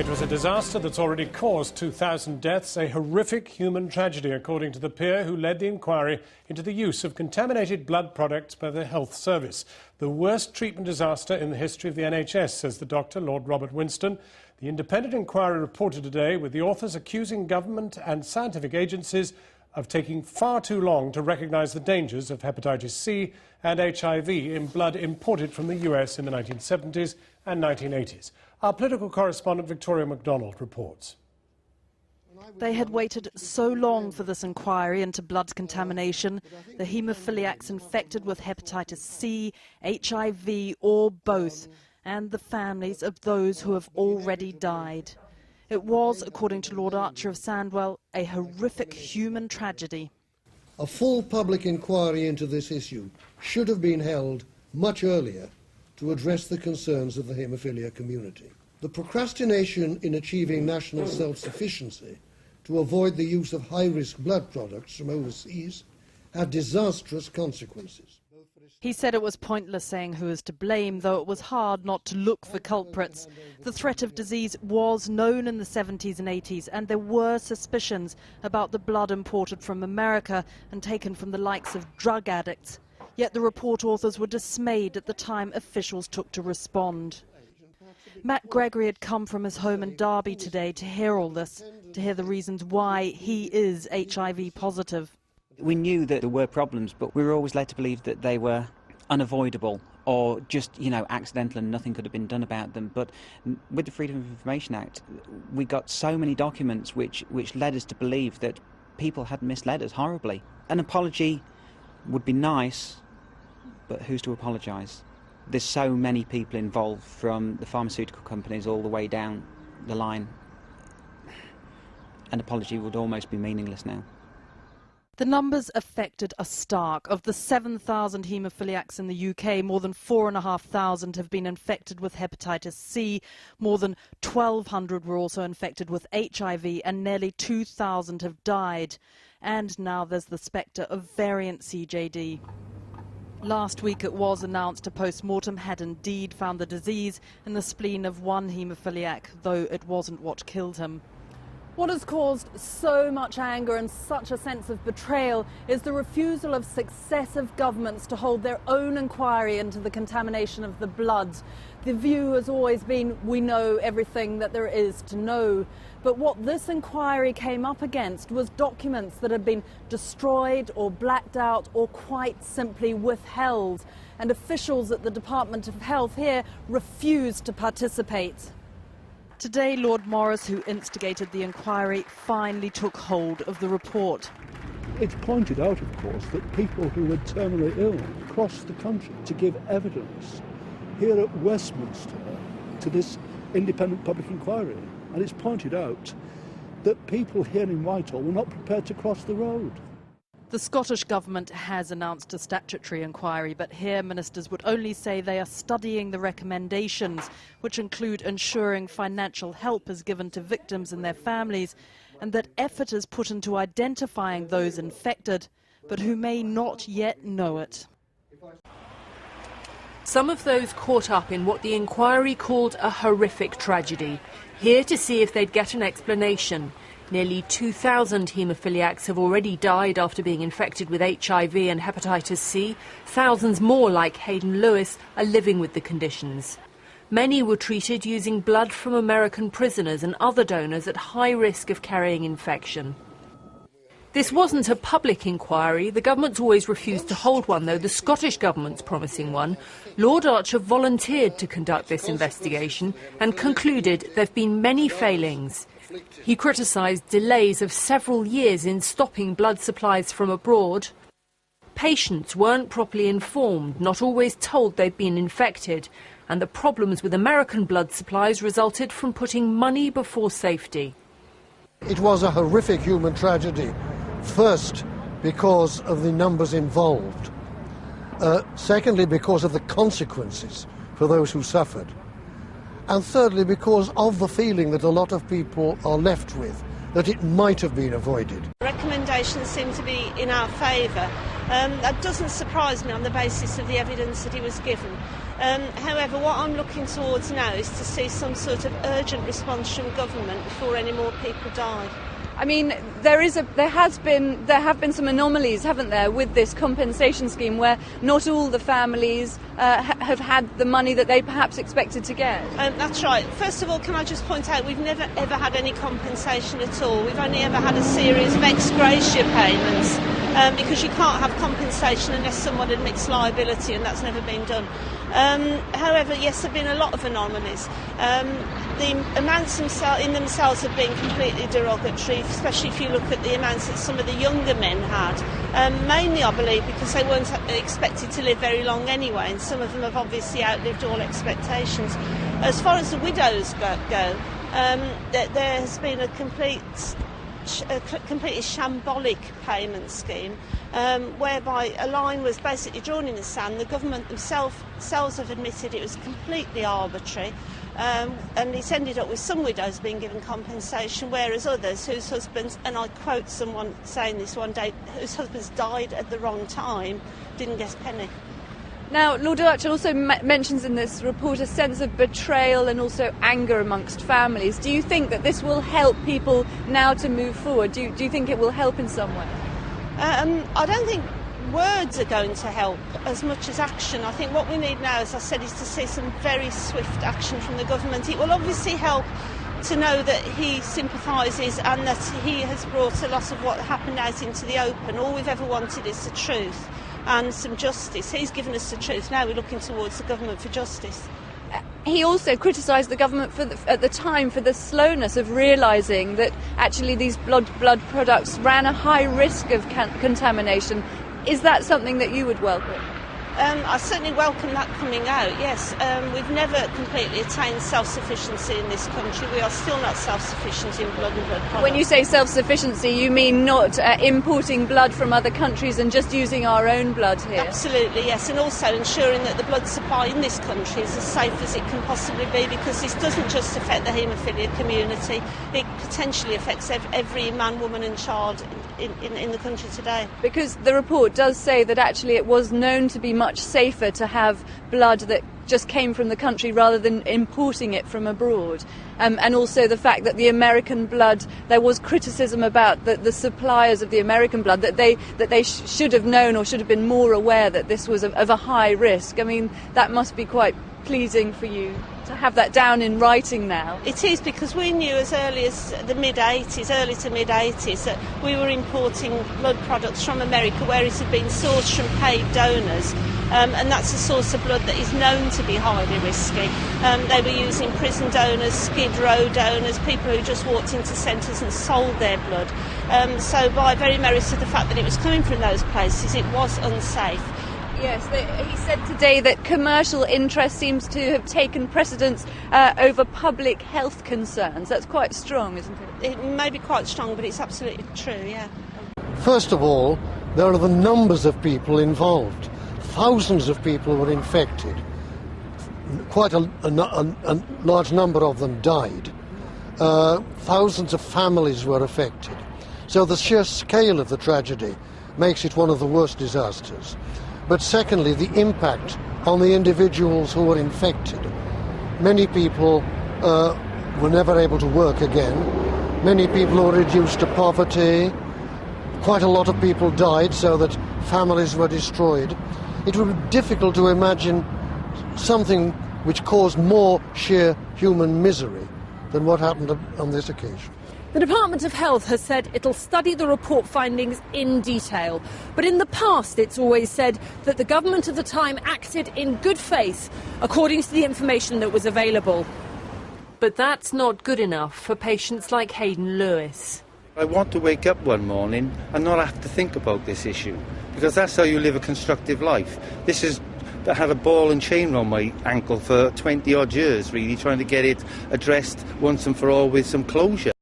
It was a disaster that's already caused 2,000 deaths, a horrific human tragedy, according to the peer who led the inquiry into the use of contaminated blood products by the Health Service. The worst treatment disaster in the history of the NHS, says the doctor, Lord Robert Winston. The independent inquiry reported today, with the authors accusing government and scientific agencies of taking far too long to recognise the dangers of hepatitis C and HIV in blood imported from the US in the 1970s and 1980s. Our political correspondent Victoria MacDonald reports. They had waited so long for this inquiry into blood contamination. The haemophiliacs infected with hepatitis C, HIV or both, and the families of those who have already died. It was, according to Lord Archer of Sandwell, a horrific human tragedy. A full public inquiry into this issue should have been held much earlier to address the concerns of the haemophilia community. The procrastination in achieving national self-sufficiency to avoid the use of high-risk blood products from overseas had disastrous consequences. He said it was pointless saying who is to blame, though it was hard not to look for culprits. The threat of disease was known in the 70s and 80s, and there were suspicions about the blood imported from America and taken from the likes of drug addicts. Yet the report authors were dismayed at the time officials took to respond. Matt Gregory had come from his home in Derby today to hear all this, to hear the reasons why he is HIV positive. We knew that there were problems, but we were always led to believe that they were unavoidable or just, accidental and nothing could have been done about them. But with the Freedom of Information Act, we got so many documents which led us to believe that people had misled us horribly. An apology would be nice, but who's to apologise? There's so many people involved, from the pharmaceutical companies all the way down the line. An apology would almost be meaningless now. The numbers affected are stark. Of the 7,000 haemophiliacs in the UK, more than 4,500 have been infected with hepatitis C, more than 1,200 were also infected with HIV, and nearly 2,000 have died. And now there's the spectre of variant CJD. Last week it was announced a post-mortem had indeed found the disease in the spleen of one haemophiliac, though it wasn't what killed him. What has caused so much anger and such a sense of betrayal is the refusal of successive governments to hold their own inquiry into the contamination of the blood. The view has always been, we know everything that there is to know. But what this inquiry came up against was documents that had been destroyed or blacked out or quite simply withheld. And officials at the Department of Health here refused to participate. Today, Lord Morris, who instigated the inquiry, finally took hold of the report. It's pointed out, of course, that people who were terminally ill crossed the country to give evidence here at Westminster to this independent public inquiry. And it's pointed out that people here in Whitehall were not prepared to cross the road. The Scottish Government has announced a statutory inquiry, but here ministers would only say they are studying the recommendations, which include ensuring financial help is given to victims and their families, and that effort is put into identifying those infected, but who may not yet know it. Some of those caught up in what the inquiry called a horrific tragedy, here to see if they'd get an explanation. Nearly 2,000 haemophiliacs have already died after being infected with HIV and hepatitis C. Thousands more, like Hayden Lewis, are living with the conditions. Many were treated using blood from American prisoners and other donors at high risk of carrying infection. This wasn't a public inquiry. The government's always refused to hold one, though the Scottish government's promising one. Lord Archer volunteered to conduct this investigation and concluded there have been many failings. He criticised delays of several years in stopping blood supplies from abroad. Patients weren't properly informed, not always told they'd been infected, and the problems with American blood supplies resulted from putting money before safety. It was a horrific human tragedy, first because of the numbers involved, secondly because of the consequences for those who suffered, and thirdly because of the feeling that a lot of people are left with, that it might have been avoided. Recommendations seem to be in our favour, That doesn't surprise me on the basis of the evidence that he was given. However, what I'm looking towards now is to see some sort of urgent response from government before any more people die. I mean, there have been some anomalies, haven't there, with this compensation scheme where not all the families have had the money that they perhaps expected to get. That's right. First of all, can I just point out we've never ever had any compensation at all. We've only ever had a series of ex gratia payments because you can't have compensation unless someone admits liability, and that's never been done. However, yes, there have been a lot of anomalies. The amounts in themselves have been completely derogatory, especially if you look at the amounts that some of the younger men had. Mainly, I believe, because they weren't expected to live very long anyway, and some of them have obviously outlived all expectations. As far as the widows go, there has been a completely shambolic payment scheme whereby a line was basically drawn in the sand. The government themselves have admitted it was completely arbitrary, and it's ended up with some widows being given compensation, whereas others whose husbands, and I quote someone saying this one day, whose husbands died at the wrong time, didn't get a penny. Now, Lord Archer also mentions in this report a sense of betrayal and also anger amongst families. Do you think that this will help people now to move forward? Do you think it will help in some way? I don't think words are going to help as much as action. I think what we need now, as I said, is to see some very swift action from the government. It will obviously help to know that he sympathises and that he has brought a lot of what happened out into the open. All we've ever wanted is the truth and some justice. He's given us the truth. Now we're looking towards the government for justice. He also criticised the government at the time for the slowness of realising that actually these blood products ran a high risk of contamination. Is that something that you would welcome? I certainly welcome that coming out, yes. We've never completely attained self-sufficiency in this country. We are still not self-sufficient in blood and blood products. When you say self-sufficiency, you mean not importing blood from other countries and just using our own blood here? Absolutely, yes, and also ensuring that the blood supply in this country is as safe as it can possibly be, because this doesn't just affect the haemophilia community, it potentially affects every man, woman and child in the country today. Because the report does say that actually it was known to be much safer to have blood that just came from the country rather than importing it from abroad. And also the fact that the American blood, there was criticism about the suppliers of the American blood, that they should have known or should have been more aware that this was of a high risk. I mean, that must be quite pleasing for you to have that down in writing now. It is, because we knew as early as the mid-80s, early to mid-80s, that we were importing blood products from America where it had been sourced from paid donors, and that's a source of blood that is known to be highly risky. They were using prison donors, Skid Row donors, people who just walked into centres and sold their blood. So by very merits of the fact that it was coming from those places, it was unsafe. Yes, he said today that commercial interest seems to have taken precedence over public health concerns. That's quite strong, isn't it? It may be quite strong, but it's absolutely true, yeah. First of all, there are the numbers of people involved. Thousands of people were infected. Quite a large number of them died. Thousands of families were affected. So the sheer scale of the tragedy makes it one of the worst disasters. But secondly, the impact on the individuals who were infected. Many people were never able to work again. Many people were reduced to poverty. Quite a lot of people died, so that families were destroyed. It would be difficult to imagine something which caused more sheer human misery than what happened on this occasion. The Department of Health has said it'll study the report findings in detail. But in the past, it's always said that the government at the time acted in good faith, according to the information that was available. But that's not good enough for patients like Hayden Lewis. I want to wake up one morning and not have to think about this issue, because that's how you live a constructive life. I had a ball and chain around my ankle for 20 odd years, really, trying to get it addressed once and for all with some closure.